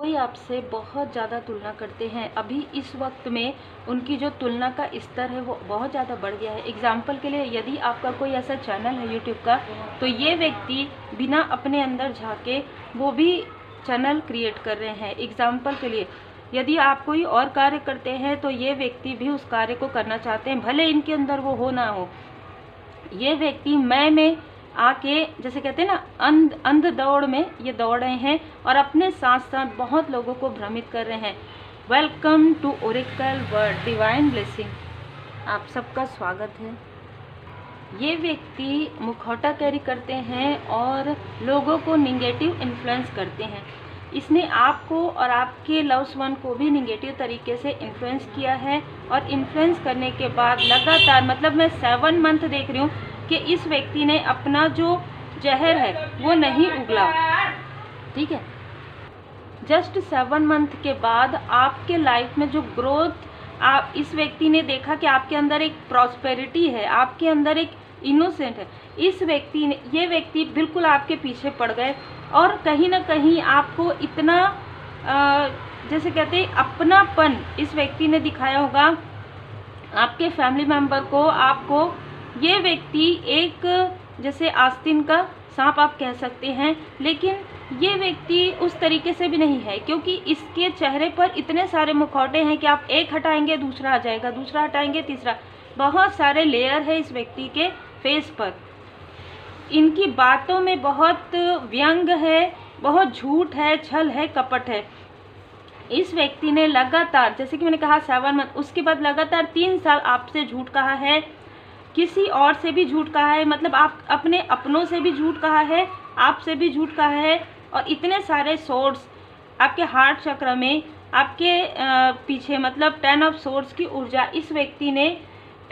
कोई आपसे बहुत ज़्यादा तुलना करते हैं। अभी इस वक्त में उनकी जो तुलना का स्तर है वो बहुत ज़्यादा बढ़ गया है। एग्जाम्पल के लिए यदि आपका कोई ऐसा चैनल है यूट्यूब का, तो ये व्यक्ति बिना अपने अंदर झांके वो भी चैनल क्रिएट कर रहे हैं। एग्जाम्पल के लिए यदि आप कोई और कार्य करते हैं तो ये व्यक्ति भी उस कार्य को करना चाहते हैं, भले इनके अंदर वो हो ना हो। ये व्यक्ति मैं में आके, जैसे कहते हैं ना, अंध दौड़ में ये दौड़ रहे हैं और अपने साथ साथ बहुत लोगों को भ्रमित कर रहे हैं। Welcome to Oracle Word Divine Blessing, आप सबका स्वागत है। ये व्यक्ति मुखौटा कैरी करते हैं और लोगों को निगेटिव इन्फ्लुएंस करते हैं। इसने आपको और आपके लव्स वन को भी निगेटिव तरीके से इन्फ्लुएंस किया है और इन्फ्लुएंस करने के बाद लगातार, मतलब मैं 7 मंथ देख रही हूँ कि इस व्यक्ति ने अपना जो जहर है वो नहीं उगला। ठीक है, जस्ट 7 मंथ के बाद आपके लाइफ में जो ग्रोथ आप इस व्यक्ति ने देखा कि आपके अंदर एक प्रॉस्पेरिटी है, आपके अंदर एक इनोसेंट है। इस व्यक्ति ने, ये व्यक्ति बिल्कुल आपके पीछे पड़ गए और कहीं ना कहीं आपको इतना जैसे कहते हैं अपनापन इस व्यक्ति ने दिखाया होगा आपके फैमिली मेंबर को। आपको ये व्यक्ति एक जैसे आस्तीन का सांप आप कह सकते हैं, लेकिन ये व्यक्ति उस तरीके से भी नहीं है, क्योंकि इसके चेहरे पर इतने सारे मुखौटे हैं कि आप एक हटाएंगे दूसरा आ जाएगा, दूसरा हटाएंगे तीसरा। बहुत सारे लेयर है इस व्यक्ति के फेस पर। इनकी बातों में बहुत व्यंग है, बहुत झूठ है, छल है, कपट है। इस व्यक्ति ने लगातार, जैसे कि मैंने कहा 7 मंथ, उसके बाद लगातार 3 साल आपसे झूठ कहा है, किसी और से भी झूठ कहा है, मतलब आप अपने अपनों से भी झूठ कहा है, आपसे भी झूठ कहा है। और इतने सारे सोर्स आपके हार्ट चक्र में, आपके पीछे, मतलब 10 ऑफ सोर्स की ऊर्जा इस व्यक्ति ने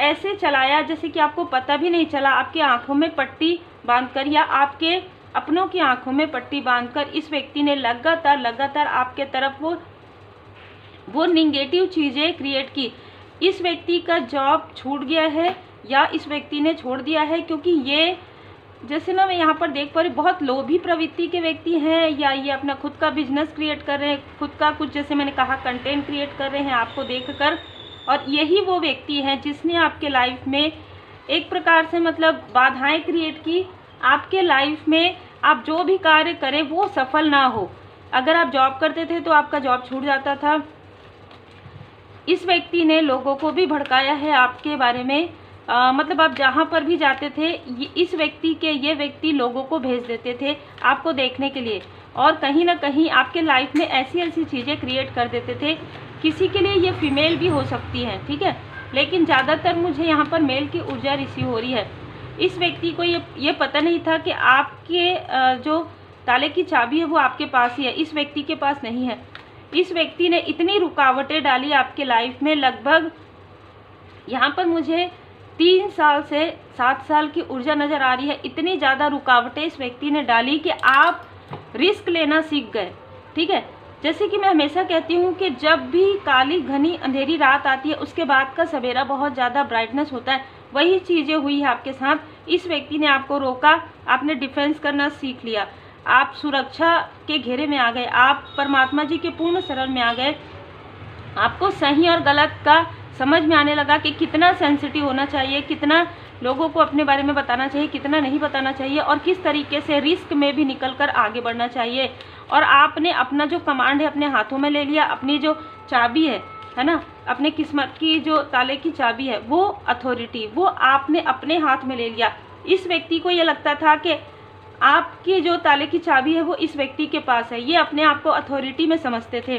ऐसे चलाया जैसे कि आपको पता भी नहीं चला। आपकी आंखों में पट्टी बांधकर या आपके अपनों की आंखों में पट्टी बांधकर इस व्यक्ति ने लगातार आपके तरफ वो निगेटिव चीज़ें क्रिएट की। इस व्यक्ति का जॉब छूट गया है या इस व्यक्ति ने छोड़ दिया है, क्योंकि ये, जैसे ना मैं यहाँ पर देख पा रही, बहुत लोभी प्रवृत्ति के व्यक्ति हैं, या ये अपना खुद का बिजनेस क्रिएट कर रहे हैं, खुद का कुछ, जैसे मैंने कहा, कंटेंट क्रिएट कर रहे हैं आपको देखकर। और यही वो व्यक्ति हैं जिसने आपके लाइफ में एक प्रकार से, मतलब, बाधाएं क्रिएट की। आपके लाइफ में आप जो भी कार्य करें वो सफल ना हो। अगर आप जॉब करते थे तो आपका जॉब छूट जाता था। इस व्यक्ति ने लोगों को भी भड़काया है आपके बारे में। मतलब आप जहाँ पर भी जाते थे, इस व्यक्ति के ये व्यक्ति लोगों को भेज देते थे आपको देखने के लिए, और कहीं ना कहीं आपके लाइफ में ऐसी चीज़ें क्रिएट कर देते थे। किसी के लिए ये फीमेल भी हो सकती है, ठीक है, लेकिन ज़्यादातर मुझे यहाँ पर मेल की ऊर्जा रिसीव हो रही है। इस व्यक्ति को ये पता नहीं था कि आपके जो ताले की चाबी है वो आपके पास ही है, इस व्यक्ति के पास नहीं है। इस व्यक्ति ने इतनी रुकावटें डाली आपके लाइफ में, लगभग यहाँ पर मुझे 3 साल से 7 साल की ऊर्जा नज़र आ रही है। इतनी ज़्यादा रुकावटें इस व्यक्ति ने डाली कि आप रिस्क लेना सीख गए। ठीक है, जैसे कि मैं हमेशा कहती हूँ कि जब भी काली घनी अंधेरी रात आती है उसके बाद का सवेरा बहुत ज़्यादा ब्राइटनेस होता है। वही चीज़ें हुई है आपके साथ। इस व्यक्ति ने आपको रोका, आपने डिफेंस करना सीख लिया, आप सुरक्षा के घेरे में आ गए, आप परमात्मा जी के पूर्ण शरण में आ गए। आपको सही और गलत का समझ में आने लगा कि कितना सेंसिटिव होना चाहिए, कितना लोगों को अपने बारे में बताना चाहिए, कितना नहीं बताना चाहिए, और किस तरीके से रिस्क में भी निकलकर आगे बढ़ना चाहिए। और आपने अपना जो कमांड है अपने हाथों में ले लिया, अपनी जो चाबी है ना, अपने किस्मत की जो ताले की चाबी है, वो अथॉरिटी, वो आपने अपने हाथ में ले लिया। इस व्यक्ति को ये लगता था कि आपकी जो ताले की चाबी है वो इस व्यक्ति के पास है। ये अपने आप को अथॉरिटी में समझते थे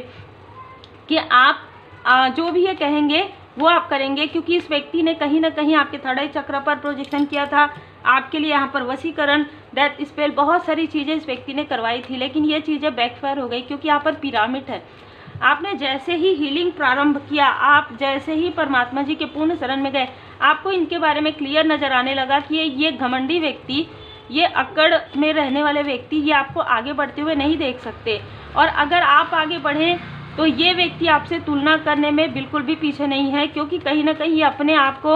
कि आप जो भी ये कहेंगे वो आप करेंगे, क्योंकि इस व्यक्ति ने कहीं ना कहीं आपके थर्ड आई चक्र पर प्रोजेक्शन किया था। आपके लिए यहाँ पर वशीकरण, डेथ स्पेल, बहुत सारी चीज़ें इस व्यक्ति ने करवाई थी, लेकिन ये चीज़ें बैकफायर हो गई, क्योंकि यहाँ पर पिरामिड है। आपने जैसे ही हीलिंग प्रारंभ किया, आप जैसे ही परमात्मा जी के पूर्ण शरण में गए, आपको इनके बारे में क्लियर नज़र आने लगा कि ये घमंडी व्यक्ति, ये अकड़ में रहने वाले व्यक्ति, ये आपको आगे बढ़ते हुए नहीं देख सकते। और अगर आप आगे बढ़ें तो ये व्यक्ति आपसे तुलना करने में बिल्कुल भी पीछे नहीं है, क्योंकि कहीं ना कहीं ये अपने आप को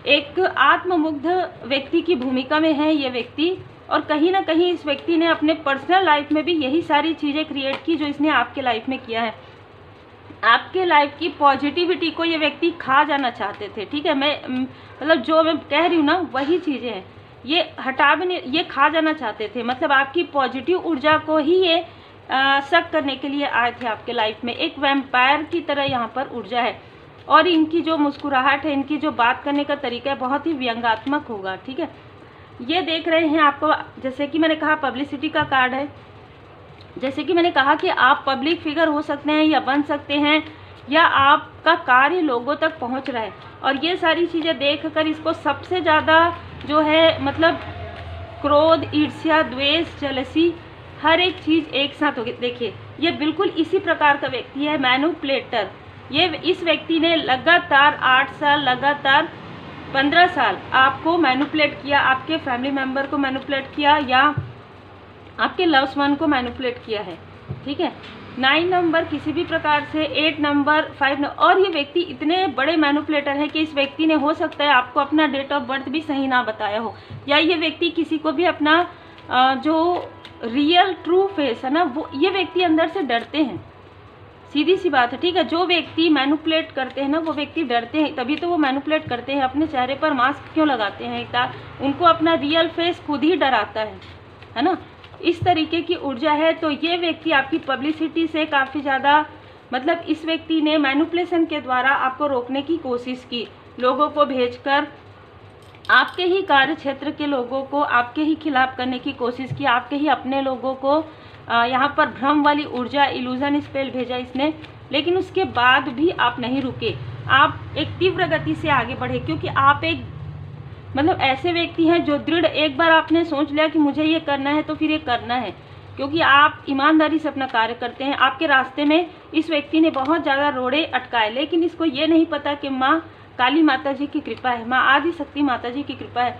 एक आत्ममुग्ध व्यक्ति की भूमिका में है ये व्यक्ति। और कहीं ना कहीं इस व्यक्ति ने अपने पर्सनल लाइफ में भी यही सारी चीज़ें क्रिएट की जो इसने आपके लाइफ में किया है। आपके लाइफ की पॉजिटिविटी को ये व्यक्ति खा जाना चाहते थे, ठीक है। मैं मतलब जो मैं कह रही हूँ ना वही चीज़ें हैं, ये हटा भी नहीं, ये खा जाना चाहते थे। मतलब आपकी पॉजिटिव ऊर्जा को ही ये सक करने के लिए आए थे आपके लाइफ में। एक वैम्पायर की तरह यहाँ पर ऊर्जा है, और इनकी जो मुस्कुराहट है, इनकी जो बात करने का तरीका है बहुत ही व्यंग्यात्मक होगा, ठीक है। ये देख रहे हैं आपको, जैसे कि मैंने कहा पब्लिसिटी का कार्ड है। जैसे कि मैंने कहा कि आप पब्लिक फिगर हो सकते हैं या बन सकते हैं, या आपका कार्य लोगों तक पहुंच रहा है, और ये सारी चीज़ें देखकर इसको सबसे ज़्यादा जो है मतलब क्रोध, ईर्ष्या, द्वेष, जेलसी, हर एक चीज़ एक साथ हो गई। देखिए ये बिल्कुल इसी प्रकार का व्यक्ति है, मैनिपुलेटर। ये इस व्यक्ति ने लगातार 8 साल, लगातार 15 साल आपको मैनिपुलेट किया, आपके फैमिली मेम्बर को मैनिपुलेट किया, या आपके लव्स वन को मैनिपुलेट किया है, ठीक है। 9 नंबर किसी भी प्रकार से, 8 नंबर, 5 नंबर, और ये व्यक्ति इतने बड़े मैनिपुलेटर है कि इस व्यक्ति ने हो सकता है आपको अपना डेट ऑफ बर्थ भी सही ना बताया हो, या ये व्यक्ति किसी को भी अपना जो रियल ट्रू फेस है ना, वो ये व्यक्ति अंदर से डरते हैं, सीधी सी बात है, ठीक है। जो व्यक्ति मैनिपुलेट करते हैं ना वो व्यक्ति डरते हैं, तभी तो वो मैनिपुलेट करते हैं। अपने चेहरे पर मास्क क्यों लगाते हैं, एक उनको अपना रियल फेस खुद ही डराता है ना। इस तरीके की ऊर्जा है। तो ये व्यक्ति आपकी पब्लिसिटी से काफ़ी ज़्यादा, मतलब इस व्यक्ति ने मैनिपुलेशन के द्वारा आपको रोकने की कोशिश की, लोगों को भेजकर आपके ही कार्य क्षेत्र के लोगों को आपके ही खिलाफ करने की कोशिश की, आपके ही अपने लोगों को यहाँ पर भ्रम वाली ऊर्जा, इल्यूजन स्पेल भेजा इसने। लेकिन उसके बाद भी आप नहीं रुके, आप एक तीव्र गति से आगे बढ़े, क्योंकि आप एक मतलब ऐसे व्यक्ति हैं जो दृढ़, एक बार आपने सोच लिया कि मुझे ये करना है तो फिर ये करना है, क्योंकि आप ईमानदारी से अपना कार्य करते हैं। आपके रास्ते में इस व्यक्ति ने बहुत ज़्यादा रोड़े अटकाए, लेकिन इसको ये नहीं पता कि माँ काली माता जी की कृपा है, माँ आदि शक्ति माता जी की कृपा है।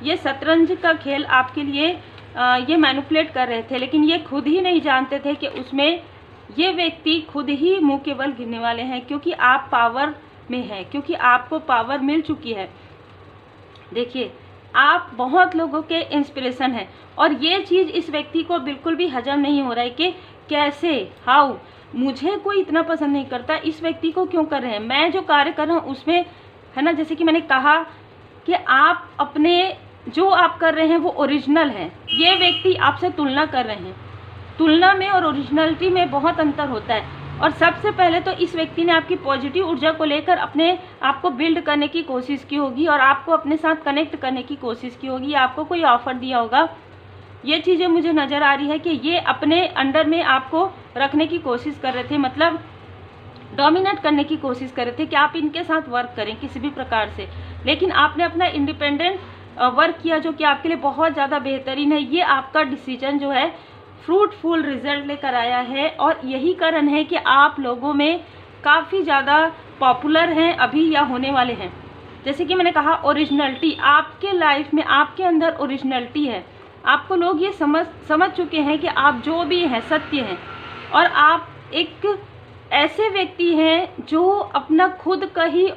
ये शतरंज का खेल आपके लिए ये मैनिपुलेट कर रहे थे, लेकिन ये खुद ही नहीं जानते थे कि उसमें ये व्यक्ति खुद ही मुंह के बल गिरने वाले हैं, क्योंकि आप पावर में हैं, क्योंकि आपको पावर मिल चुकी है। देखिए आप बहुत लोगों के इंस्पिरेशन हैं, और ये चीज़ इस व्यक्ति को बिल्कुल भी हजम नहीं हो रहा है कि कैसे, हाउ, मुझे कोई इतना पसंद नहीं करता, इस व्यक्ति को क्यों कर रहे हैं, मैं जो कार्य कर रहा हूँ उसमें, है ना। जैसे कि मैंने कहा कि आप अपने जो आप कर रहे हैं वो ओरिजिनल है, ये व्यक्ति आपसे तुलना कर रहे हैं। तुलना में और ओरिजिनलिटी में बहुत अंतर होता है। और सबसे पहले तो इस व्यक्ति ने आपकी पॉजिटिव ऊर्जा को लेकर अपने आप को बिल्ड करने की कोशिश की होगी, और आपको अपने साथ कनेक्ट करने की कोशिश की होगी, आपको कोई ऑफर दिया होगा। ये चीज़ें मुझे नज़र आ रही है कि ये अपने अंडर में आपको रखने की कोशिश कर रहे थे, मतलब डोमिनेट करने की कोशिश कर रहे थे कि आप इनके साथ वर्क करें किसी भी प्रकार से। लेकिन आपने अपना इंडिपेंडेंट वर्क किया, जो कि आपके लिए बहुत ज़्यादा बेहतरीन है। ये आपका डिसीजन जो है फ्रूटफुल रिजल्ट लेकर आया है, और यही कारण है कि आप लोगों में काफ़ी ज़्यादा पॉपुलर हैं अभी या होने वाले हैं। जैसे कि मैंने कहा ओरिजिनलिटी, आपके लाइफ में आपके अंदर ओरिजिनलिटी है। आपको लोग ये समझ चुके हैं कि आप जो भी हैं सत्य हैं, और आप एक ऐसे व्यक्ति हैं जो अपना खुद का ही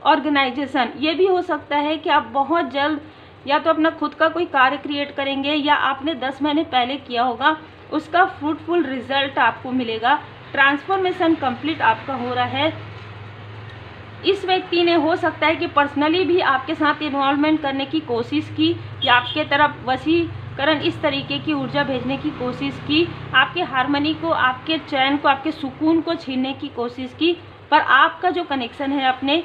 ऑर्गेनाइजेशन, ये भी हो सकता है कि आप बहुत जल्द या तो अपना खुद का कोई कार्य क्रिएट करेंगे, या आपने 10 महीने पहले किया होगा, उसका फ्रूटफुल रिजल्ट आपको मिलेगा। ट्रांसफॉर्मेशन कंप्लीट आपका हो रहा है। इस व्यक्ति ने हो सकता है कि पर्सनली भी आपके साथ इन्वॉल्वमेंट करने की कोशिश की, या आपके तरफ वशीकरण इस तरीके की ऊर्जा भेजने की कोशिश की, आपके हार्मनी को, आपके चैन को, आपके सुकून को छीनने की कोशिश की। पर आपका जो कनेक्शन है अपने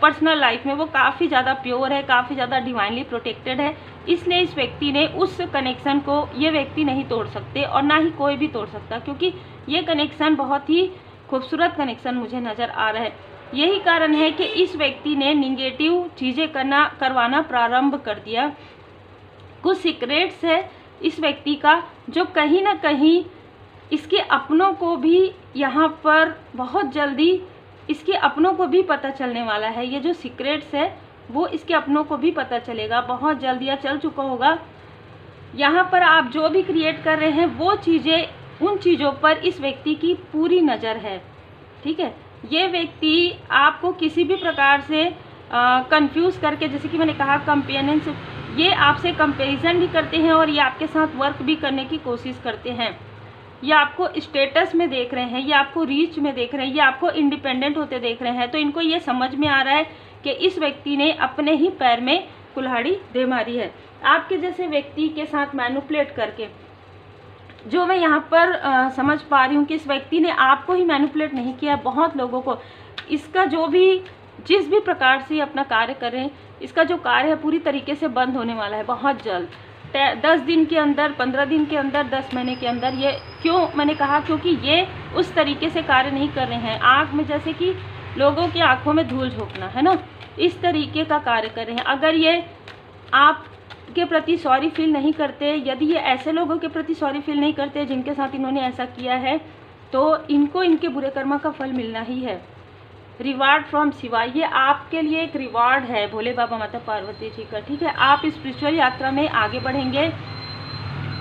पर्सनल लाइफ में वो काफ़ी ज़्यादा प्योर है, काफ़ी ज़्यादा डिवाइनली प्रोटेक्टेड है। इसलिए इस व्यक्ति ने उस कनेक्शन को ये व्यक्ति नहीं तोड़ सकते, और ना ही कोई भी तोड़ सकता, क्योंकि ये कनेक्शन बहुत ही खूबसूरत कनेक्शन मुझे नज़र आ रहा है। यही कारण है कि इस व्यक्ति ने निगेटिव चीज़ें करवाना प्रारंभ कर दिया। कुछ सीक्रेट्स है इस व्यक्ति का जो कहीं ना कहीं इसके अपनों को भी यहाँ पर बहुत जल्दी इसके अपनों को भी पता चलने वाला है। ये जो सीक्रेट्स है वो इसके अपनों को भी पता चलेगा बहुत जल्दी, या चल चुका होगा। यहाँ पर आप जो भी क्रिएट कर रहे हैं वो चीज़ें, उन चीज़ों पर इस व्यक्ति की पूरी नज़र है, ठीक है। ये व्यक्ति आपको किसी भी प्रकार से कंफ्यूज करके, जैसे कि मैंने कहा कंपेनियनशिप, ये आपसे कंपैरिजन भी करते हैं और ये आपके साथ वर्क भी करने की कोशिश करते हैं। ये आपको स्टेटस में देख रहे हैं, ये आपको रीच में देख रहे हैं, ये आपको इंडिपेंडेंट होते देख रहे हैं। तो इनको ये समझ में आ रहा है कि इस व्यक्ति ने अपने ही पैर में कुल्हाड़ी दे मारी है। आपके जैसे व्यक्ति के साथ मैनिपुलेट करके, जो मैं यहाँ पर समझ पा रही हूँ कि इस व्यक्ति ने आपको ही मैनिपुलेट नहीं किया, बहुत लोगों को। इसका जो भी जिस भी प्रकार से अपना कार्य कर रहे हैं, इसका जो कार्य है पूरी तरीके से बंद होने वाला है बहुत जल्द। 10 दिन के अंदर, 15 दिन के अंदर, 10 महीने के अंदर। ये क्यों मैंने कहा, क्योंकि ये उस तरीके से कार्य नहीं कर रहे हैं। आँख में जैसे कि लोगों की आंखों में धूल झोंकना है ना, इस तरीके का कार्य कर रहे हैं। अगर ये आपके प्रति सॉरी फील नहीं करते, यदि ये ऐसे लोगों के प्रति सॉरी फील नहीं करते जिनके साथ इन्होंने ऐसा किया है, तो इनको इनके बुरे कर्मा का फल मिलना ही है। रिवार्ड फ्रॉम शिवा, ये आपके लिए एक रिवार्ड है भोले बाबा माता पार्वती जी का, ठीक है। आप स्पिरिचुअल यात्रा में आगे बढ़ेंगे।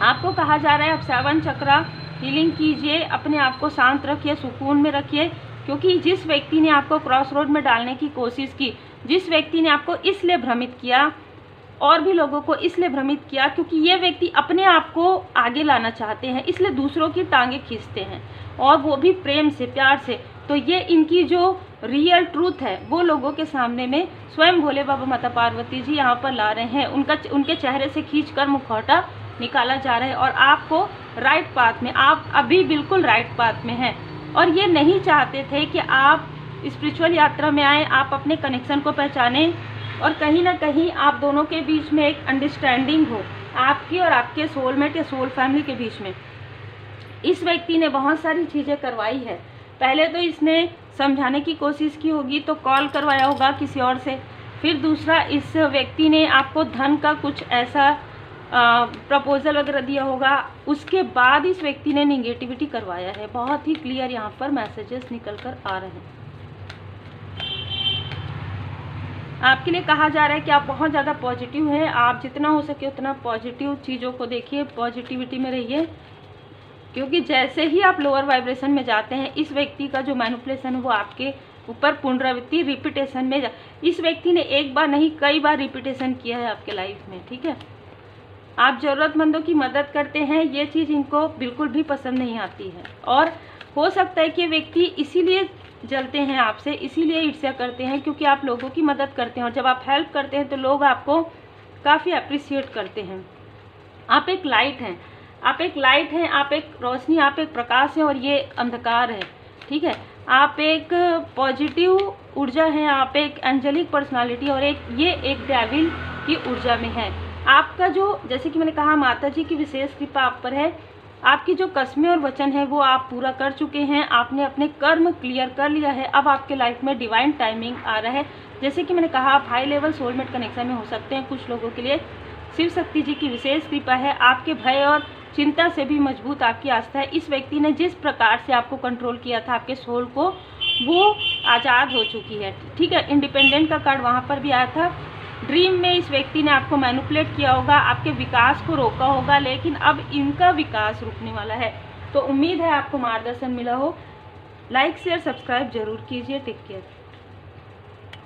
आपको कहा जा रहा है आप 7 चक्रा हीलिंग कीजिए, अपने आप को शांत रखिए, सुकून में रखिए। क्योंकि जिस व्यक्ति ने आपको क्रॉस रोड में डालने की कोशिश की, जिस व्यक्ति ने आपको इसलिए भ्रमित किया और भी लोगों को इसलिए भ्रमित किया क्योंकि ये व्यक्ति अपने आप को आगे लाना चाहते हैं, इसलिए दूसरों की टांगें खींचते हैं, और वो भी प्रेम से, प्यार से। तो ये इनकी जो रियल ट्रूथ है वो लोगों के सामने में स्वयं भोले बाबा माता पार्वती जी यहाँ पर ला रहे हैं। उनके चेहरे से खींचकर मुखौटा निकाला जा रहा है और आपको राइट पाथ में, आप अभी बिल्कुल राइट पाथ में हैं। और ये नहीं चाहते थे कि आप स्पिरिचुअल यात्रा में आए, आप अपने कनेक्शन को पहचानें और कहीं ना कहीं आप दोनों के बीच में एक अंडरस्टैंडिंग हो, आपकी और आपके सोलमेट या सोल फैमिली के बीच में। इस व्यक्ति ने बहुत सारी चीज़ें करवाई है। पहले तो इसने समझाने की कोशिश की होगी, तो कॉल करवाया होगा किसी और से। फिर दूसरा, इस व्यक्ति ने आपको धन का कुछ ऐसा प्रपोजल वगैरह दिया होगा, उसके बाद इस व्यक्ति ने निगेटिविटी करवाया है। बहुत ही क्लियर यहाँ पर मैसेजेस निकल कर आ रहे हैं। आपके लिए कहा जा रहा है कि आप बहुत ज़्यादा पॉजिटिव हैं। आप जितना हो सके उतना पॉजिटिव चीज़ों को देखिए, पॉजिटिविटी में रहिए। क्योंकि जैसे ही आप लोअर वाइब्रेशन में जाते हैं, इस व्यक्ति का जो मैनिपुलेशन है वो आपके ऊपर पुनरावृत्ति रिपीटेशन में इस व्यक्ति ने एक बार नहीं कई बार रिपीटेशन किया है आपके लाइफ में, ठीक है। आप ज़रूरतमंदों की मदद करते हैं, ये चीज़ इनको बिल्कुल भी पसंद नहीं आती है। और हो सकता है कि व्यक्ति इसीलिए जलते हैं आपसे, इसीलिए ईर्ष्या करते हैं क्योंकि आप लोगों की मदद करते हैं, और जब आप हेल्प करते हैं तो लोग आपको काफ़ी अप्रिशिएट करते हैं। आप एक लाइट हैं, आप एक लाइट हैं, आप एक रोशनी, आप एक प्रकाश हैं और ये अंधकार है, ठीक है। आप एक पॉजिटिव ऊर्जा हैं, आप एक एंजेलिक पर्सनालिटी और ये एक डेविल की ऊर्जा में है। आपका जो, जैसे कि मैंने कहा, माता जी की विशेष कृपा आप पर है। आपकी जो कस्में और वचन है वो आप पूरा कर चुके हैं, आपने अपने कर्म क्लियर कर लिया है। अब आपके लाइफ में डिवाइन टाइमिंग आ रहा है। जैसे कि मैंने कहा, आप हाई लेवल सोलमेट कनेक्शन में हो सकते हैं। कुछ लोगों के लिए शिव शक्ति जी की विशेष कृपा है। आपके भय और चिंता से भी मजबूत आपकी आस्था है। इस व्यक्ति ने जिस प्रकार से आपको कंट्रोल किया था, आपके सोल को, वो आज़ाद हो चुकी है, ठीक है। इंडिपेंडेंट का कार्ड वहाँ पर भी आया था। ड्रीम में इस व्यक्ति ने आपको मैनिपुलेट किया होगा, आपके विकास को रोका होगा, लेकिन अब इनका विकास रुकने वाला है। तो उम्मीद है आपको मार्गदर्शन मिला हो। लाइक शेयर सब्सक्राइब जरूर कीजिए। Take care.